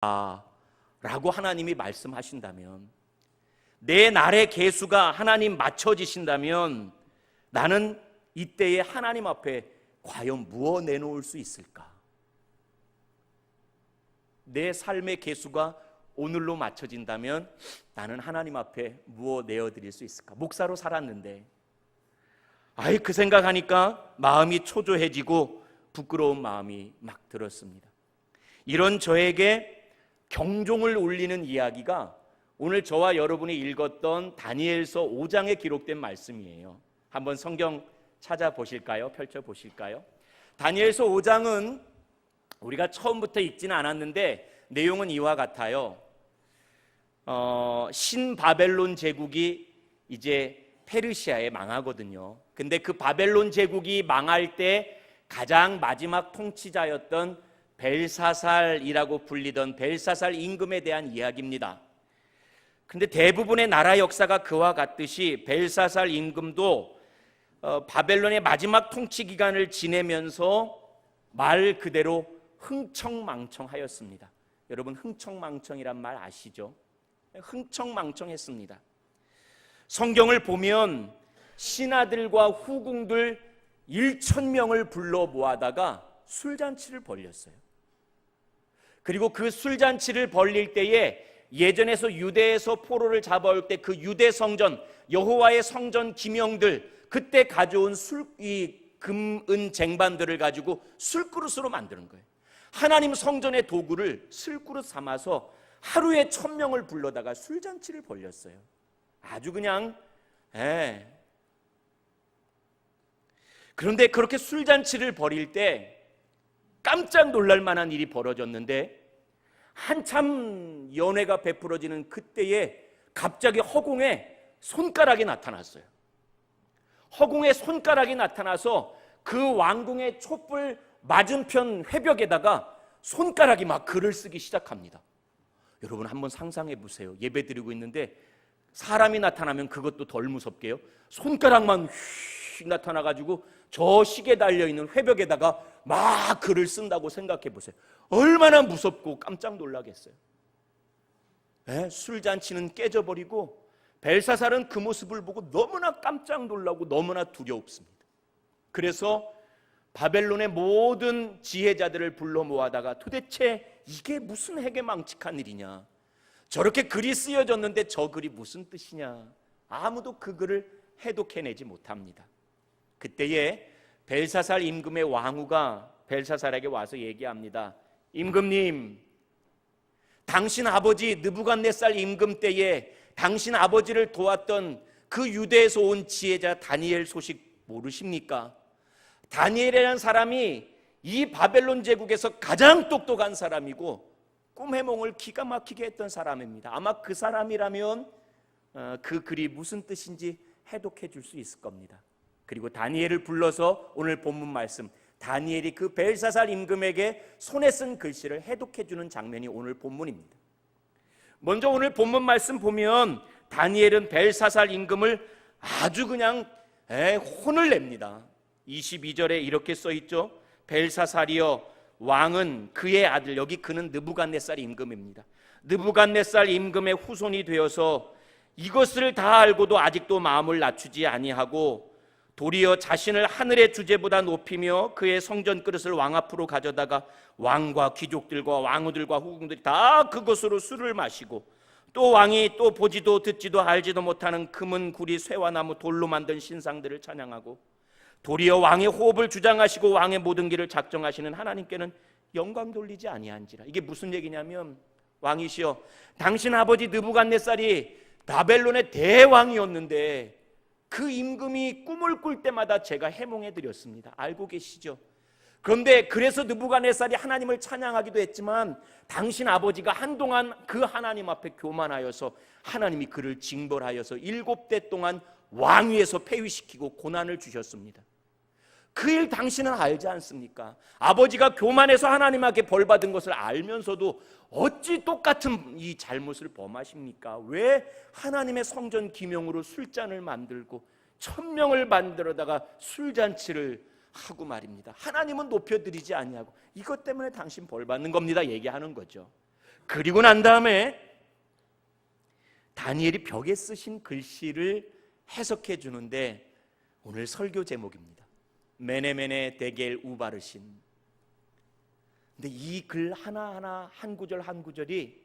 라고 하나님이 말씀하신다면, 내 날의 계수가 하나님 맞춰지신다면 나는 이때에 하나님 앞에 과연 무엇 내놓을 수 있을까? 내 삶의 계수가 오늘로 맞춰진다면 나는 하나님 앞에 무엇 내어드릴 수 있을까? 목사로 살았는데 그 생각하니까 마음이 초조해지고 부끄러운 마음이 막 들었습니다. 이런 저에게 경종을 울리는 이야기가 오늘 저와 여러분이 읽었던 다니엘서 5장에 기록된 말씀이에요. 한번 성경 찾아보실까요? 펼쳐보실까요? 다니엘서 5장은 우리가 처음부터 읽지는 않았는데 내용은 이와 같아요. 신바벨론 제국이 이제 페르시아에 망하거든요. 근데 그 바벨론 제국이 망할 때 가장 마지막 통치자였던 벨사살이라고 불리던 벨사살 임금에 대한 이야기입니다. 근데 대부분의 나라 역사가 그와 같듯이 벨사살 임금도 바벨론의 마지막 통치 기간을 지내면서 말 그대로 흥청망청하였습니다. 여러분, 흥청망청이란 말 아시죠? 흥청망청했습니다. 성경을 보면 신하들과 후궁들 1,000명을 불러 모아다가 술잔치를 벌렸어요. 그리고 그 술잔치를 벌릴 때에 예전에서 유대에서 포로를 잡아올 때 그 유대 성전, 여호와의 성전 기명들, 그때 가져온 금, 은 쟁반들을 가지고 술그릇으로 만드는 거예요. 하나님 성전의 도구를 술그릇 삼아서 하루에 1,000명을 불러다가 술잔치를 벌렸어요. 아주 그냥 그런데 그렇게 술잔치를 벌일 때 깜짝 놀랄 만한 일이 벌어졌는데, 한참 연회가 베풀어지는 그때에 갑자기 허공에 손가락이 나타났어요. 허공에 손가락이 나타나서 그 왕궁의 촛불 맞은편 회벽에다가 손가락이 막 글을 쓰기 시작합니다. 여러분 한번 상상해 보세요. 예배 드리고 있는데 사람이 나타나면 그것도 덜 무섭게요, 손가락만 휙 나타나가지고 저 시계 달려있는 회벽에다가 막 글을 쓴다고 생각해 보세요. 얼마나 무섭고 깜짝 놀라겠어요. 술잔치는 깨져버리고 벨사살은 그 모습을 보고 너무나 깜짝 놀라고 너무나 두려웠습니다. 그래서 바벨론의 모든 지혜자들을 불러 모아다가 도대체 이게 무슨 해괴망측한 일이냐, 저렇게 글이 쓰여졌는데 저 글이 무슨 뜻이냐, 아무도 그 글을 해독해내지 못합니다. 그때에 벨사살 임금의 왕후가 벨사살에게 와서 얘기합니다. 임금님, 당신 아버지 느부갓네살 임금 때에 당신 아버지를 도왔던 그 유대에서 온 지혜자 다니엘 소식 모르십니까? 다니엘이라는 사람이 이 바벨론 제국에서 가장 똑똑한 사람이고 꿈해몽을 기가 막히게 했던 사람입니다. 아마 그 사람이라면 그 글이 무슨 뜻인지 해독해 줄 수 있을 겁니다. 그리고 다니엘을 불러서 오늘 본문 말씀, 다니엘이 그 벨사살 임금에게 손에 쓴 글씨를 해독해 주는 장면이 오늘 본문입니다. 먼저 오늘 본문 말씀 보면 다니엘은 벨사살 임금을 아주 그냥 혼을 냅니다. 22절에 이렇게 써 있죠. 벨사살이여, 왕은 그의 아들, 여기 그는 느부갓네살 임금입니다. 느부갓네살 임금의 후손이 되어서 이것을 다 알고도 아직도 마음을 낮추지 아니하고 도리어 자신을 하늘의 주제보다 높이며 그의 성전 그릇을 왕 앞으로 가져다가 왕과 귀족들과 왕후들과 후궁들이 다 그것으로 술을 마시고, 또 왕이 또 보지도 듣지도 알지도 못하는 금은 구리 쇠와 나무 돌로 만든 신상들을 찬양하고, 도리어 왕의 호흡을 주장하시고 왕의 모든 길을 작정하시는 하나님께는 영광 돌리지 아니한지라. 이게 무슨 얘기냐면, 왕이시여, 당신 아버지 느부갓네살이 바벨론의 대왕이었는데 그 임금이 꿈을 꿀 때마다 제가 해몽해 드렸습니다. 알고 계시죠? 그런데 그래서 느부갓네살이 하나님을 찬양하기도 했지만 당신 아버지가 한동안 그 하나님 앞에 교만하여서 하나님이 그를 징벌하여서 7대 동안 왕위에서 폐위시키고 고난을 주셨습니다. 그 일 당신은 알지 않습니까? 아버지가 교만해서 하나님에게 벌받은 것을 알면서도 어찌 똑같은 이 잘못을 범하십니까? 왜 하나님의 성전 기명으로 술잔을 만들고 1,000명을 만들어다가 술잔치를 하고 말입니다. 하나님은 높여드리지 아니하고 이것 때문에 당신 벌받는 겁니다 얘기하는 거죠. 그리고 난 다음에 다니엘이 벽에 쓰신 글씨를 해석해 주는데 오늘 설교 제목입니다. 메네메네 데겔 우바르신. 근데 이 글 하나하나 한 구절 한 구절이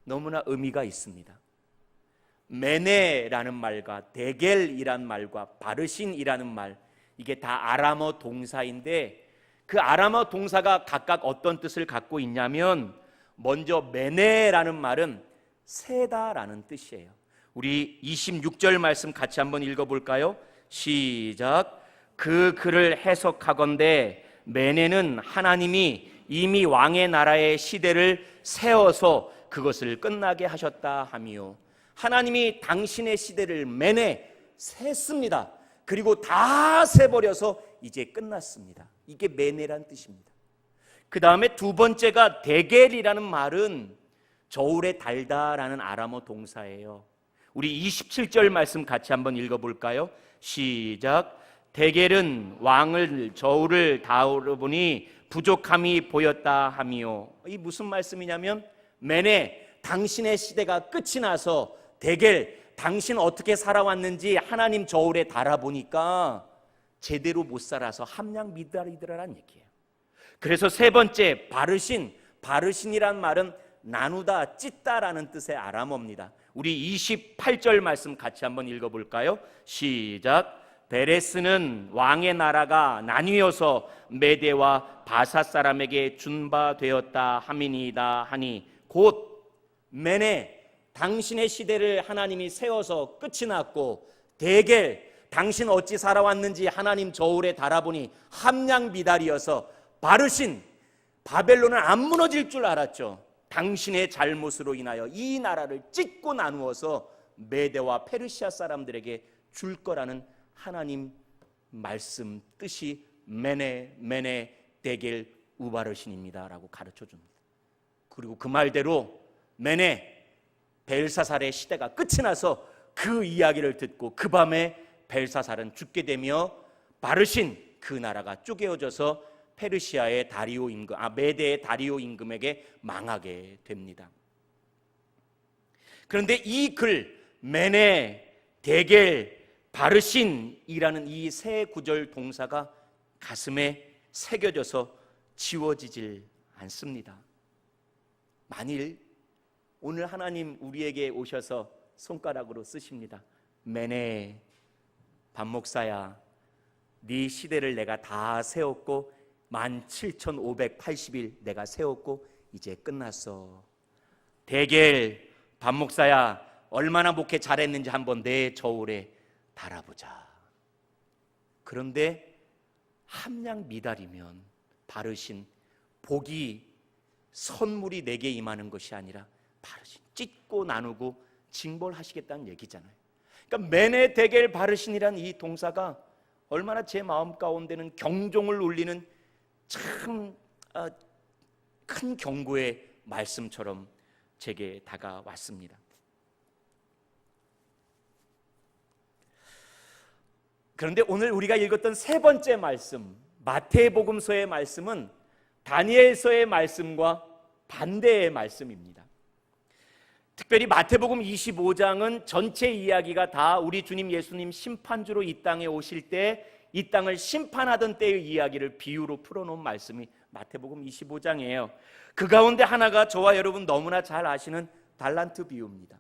너무나 의미가 있습니다. 메네라는 말과 데겔이란 말과 바르신이라는 말, 이게 다 아람어 동사인데 그 아람어 동사가 각각 어떤 뜻을 갖고 있냐면, 먼저 메네라는 말은 세다라는 뜻이에요. 우리 26절 말씀 같이 한번 읽어볼까요? 시작. 그 글을 해석하건대 메네는 하나님이 이미 왕의 나라의 시대를 세워서 그것을 끝나게 하셨다 하미요. 하나님이 당신의 시대를 메네 셌습니다. 그리고 다 세버려서 이제 끝났습니다. 이게 메네란 뜻입니다. 그 다음에 두 번째가 데겔이라는 말은 저울에 달다라는 아람어 동사예요. 우리 27절 말씀 같이 한번 읽어볼까요? 시작. 데겔은 왕을 저울을 다루어 보니 부족함이 보였다 하미요. 이 무슨 말씀이냐면, 메네 당신의 시대가 끝이 나서 데겔 당신 어떻게 살아왔는지 하나님 저울에 달아보니까 제대로 못 살아서 함량 미달이더라는 얘기예요. 그래서 세 번째 바르신이란 말은 나누다, 찢다라는 뜻의 아람어입니다. 우리 28절 말씀 같이 한번 읽어볼까요? 시작. 베레스는 왕의 나라가 나뉘어서 메대와 바사 사람에게 준바되었다 함이니이다 하니, 곧 메네 당신의 시대를 하나님이 세워서 끝이 났고, 데겔 당신 어찌 살아왔는지 하나님 저울에 달아보니 함량 미달이어서, 바르신 바벨론은 안 무너질 줄 알았죠. 당신의 잘못으로 인하여 이 나라를 찢고 나누어서 메대와 페르시아 사람들에게 줄 거라는 하나님 말씀 뜻이 메네 데겔 우바르신입니다 라고 가르쳐 줍니다. 그리고 그 말대로 메네 벨사살의 시대가 끝이 나서 그 이야기를 듣고 그 밤에 벨사살은 죽게 되며 바르신 그 나라가 쪼개어져서 페르시아의 다리오 임금, 메대의 다리오 임금에게 망하게 됩니다. 그런데 이 글 메네 데겔 바르신이라는 이 세 구절 동사가 가슴에 새겨져서 지워지질 않습니다. 만일 오늘 하나님 우리에게 오셔서 손가락으로 쓰십니다. 메네 반목사야, 네 시대를 내가 다 세웠고 17,580일 내가 세웠고 이제 끝났어. 데겔 반목사야, 얼마나 목회 잘했는지 한번 내 저울에 달아보자. 그런데 함량 미달이면 바르신 복이 선물이 내게 임하는 것이 아니라 바르신 찢고 나누고 징벌하시겠다는 얘기잖아요. 그러니까 메네 데겔 바르신이란 이 동사가 얼마나 제 마음 가운데는 경종을 울리는 참 큰 경고의 말씀처럼 제게 다가왔습니다. 그런데 오늘 우리가 읽었던 세 번째 말씀, 마태복음서의 말씀은 다니엘서의 말씀과 반대의 말씀입니다. 특별히 마태복음 25장은 전체 이야기가 다 우리 주님 예수님 심판주로 이 땅에 오실 때 이 땅을 심판하던 때의 이야기를 비유로 풀어놓은 말씀이 마태복음 25장이에요. 그 가운데 하나가 저와 여러분 너무나 잘 아시는 달란트 비유입니다.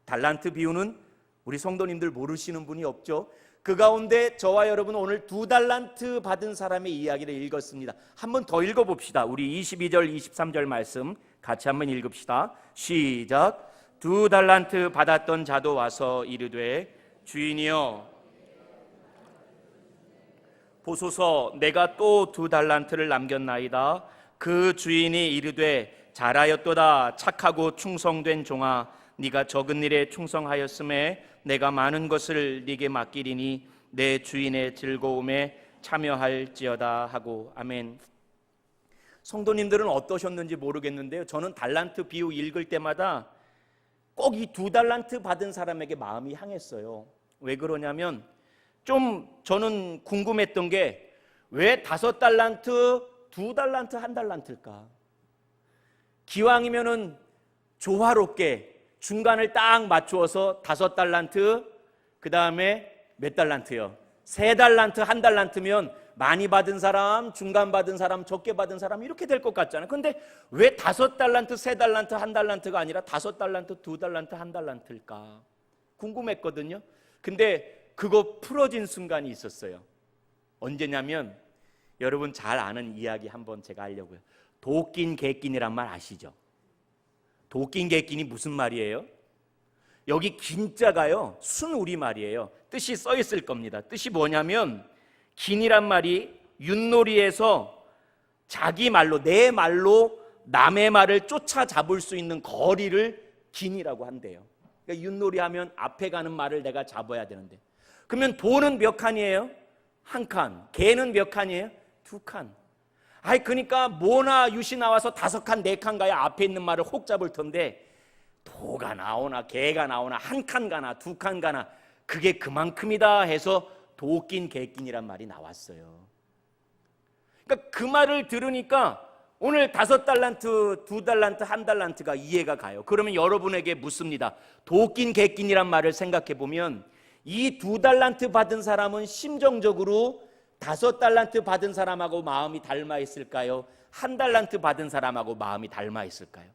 달란트 비유는 우리 성도님들 모르시는 분이 없죠. 그 가운데 저와 여러분 오늘 2달란트 받은 사람의 이야기를 읽었습니다. 한번 더 읽어봅시다. 우리 22절 23절 말씀 같이 한번 읽읍시다. 시작. 2달란트 받았던 자도 와서 이르되 주인이여 보소서, 내가 또 2달란트를 남겼나이다. 그 주인이 이르되 잘하였도다. 착하고 충성된 종아, 네가 적은 일에 충성하였음에 내가 많은 것을 네게 맡기리니 내 주인의 즐거움에 참여할지어다 하고. 아멘. 성도님들은 어떠셨는지 모르겠는데요, 저는 달란트 비유 읽을 때마다 꼭 이 2달란트 받은 사람에게 마음이 향했어요. 왜 그러냐면 좀 저는 궁금했던 게 왜 5달란트, 2달란트, 1달란트일까? 기왕이면은 조화롭게 중간을 딱 맞추어서 5달란트, 그 다음에 몇 달란트요? 3달란트, 1달란트면 많이 받은 사람, 중간 받은 사람, 적게 받은 사람 이렇게 될 것 같잖아요. 근데 왜 5달란트, 3달란트, 1달란트가 아니라 5달란트, 2달란트, 1달란트일까 궁금했거든요. 근데 그거 풀어진 순간이 있었어요. 언제냐면 여러분 잘 아는 이야기 한번 제가 하려고요. 도낀 개낀이란 말 아시죠? 도낀 개낀이 무슨 말이에요? 여기 긴자가요 순우리말이에요. 뜻이 써 있을 겁니다. 뜻이 뭐냐면 긴이란 말이 윷놀이에서 자기 말로, 내 말로 남의 말을 쫓아잡을 수 있는 거리를 긴이라고 한대요. 그러니까 윷놀이 하면 앞에 가는 말을 내가 잡아야 되는데, 그러면 도는 몇 칸이에요? 1칸. 개는 몇 칸이에요? 2칸. 아이 그러니까 모나 윷이 나와서 5칸, 4칸 가야 앞에 있는 말을 혹 잡을 텐데, 도가 나오나 개가 나오나 1칸 가나 2칸 가나 그게 그만큼이다 해서 도낀 개낀이란 말이 나왔어요. 그러니까 그 말을 들으니까 오늘 5달란트, 2달란트, 1달란트가 이해가 가요. 그러면 여러분에게 묻습니다. 도낀 개낀이란 말을 생각해 보면 이 2달란트 받은 사람은 심정적으로 5달란트 받은 사람하고 마음이 닮아 있을까요? 1달란트 받은 사람하고 마음이 닮아 있을까요?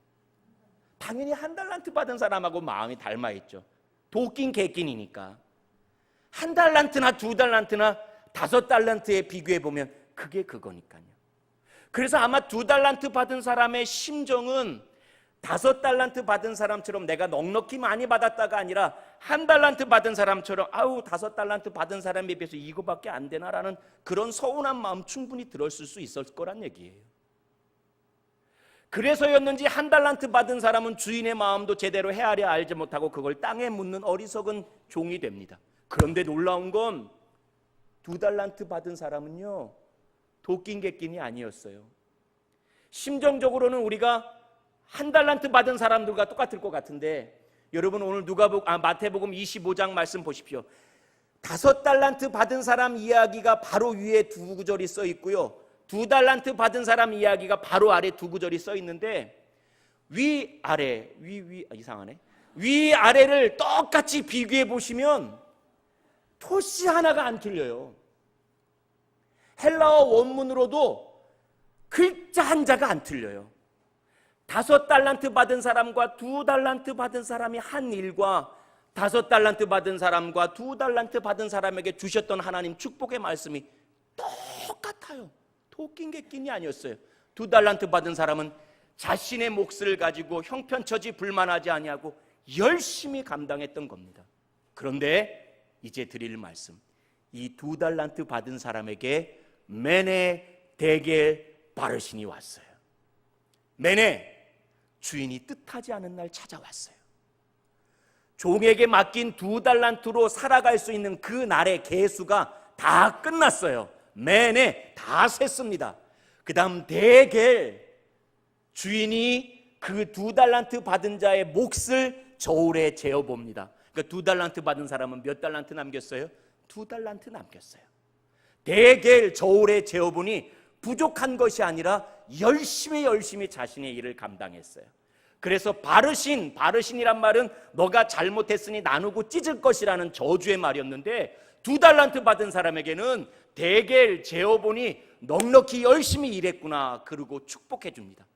당연히 1달란트 받은 사람하고 마음이 닮아 있죠. 도낀 개낀이니까. 1달란트나 2달란트나 5달란트에 비교해 보면 그게 그거니까요. 그래서 아마 2달란트 받은 사람의 심정은 5달란트 받은 사람처럼 내가 넉넉히 많이 받았다가 아니라 1달란트 받은 사람처럼 아우 5달란트 받은 사람에 비해서 이거밖에 안 되나라는 그런 서운한 마음 충분히 들었을 수 있을 거란 얘기예요. 그래서였는지 1달란트 받은 사람은 주인의 마음도 제대로 헤아려 알지 못하고 그걸 땅에 묻는 어리석은 종이 됩니다. 그런데 놀라운 건 2달란트 받은 사람은요 도낀 개낀이 아니었어요. 심정적으로는 우리가 1달란트 받은 사람들과 똑같을 것 같은데, 여러분 오늘 마태복음 25장 말씀 보십시오. 5달란트 받은 사람 이야기가 바로 위에 2구절이 써 있고요, 2달란트 받은 사람 이야기가 바로 아래 2구절이 써 있는데 위아래 이상하네. 위아래를 똑같이 비교해 보시면 토시 하나가 안 틀려요. 헬라어 원문으로도 글자 한자가 안 틀려요. 5달란트 받은 사람과 2달란트 받은 사람이 한 일과 5달란트 받은 사람과 2달란트 받은 사람에게 주셨던 하나님 축복의 말씀이 똑같아요. 도낀 개낀이 아니었어요. 2달란트 받은 사람은 자신의 몫을 가지고 형편처지 불만하지 아니하고 열심히 감당했던 겁니다. 그런데 이제 드릴 말씀, 이 2달란트 받은 사람에게 매네 대개 바르신이 왔어요. 매네 주인이 뜻하지 않은 날 찾아왔어요. 종에게 맡긴 2달란트로 살아갈 수 있는 그 날의 계수가 다 끝났어요. 매네 다 셌습니다. 그 다음 대개 주인이 그 2달란트 받은 자의 몫을 저울에 재어봅니다. 그러니까 2달란트 받은 사람은 몇 달란트 남겼어요? 2달란트 남겼어요. 대개 저울에 재어보니 부족한 것이 아니라 열심히 자신의 일을 감당했어요. 그래서 바르신이란 말은 너가 잘못했으니 나누고 찢을 것이라는 저주의 말이었는데, 2달란트 받은 사람에게는 대개 재어보니 넉넉히 열심히 일했구나 그러고 축복해 줍니다.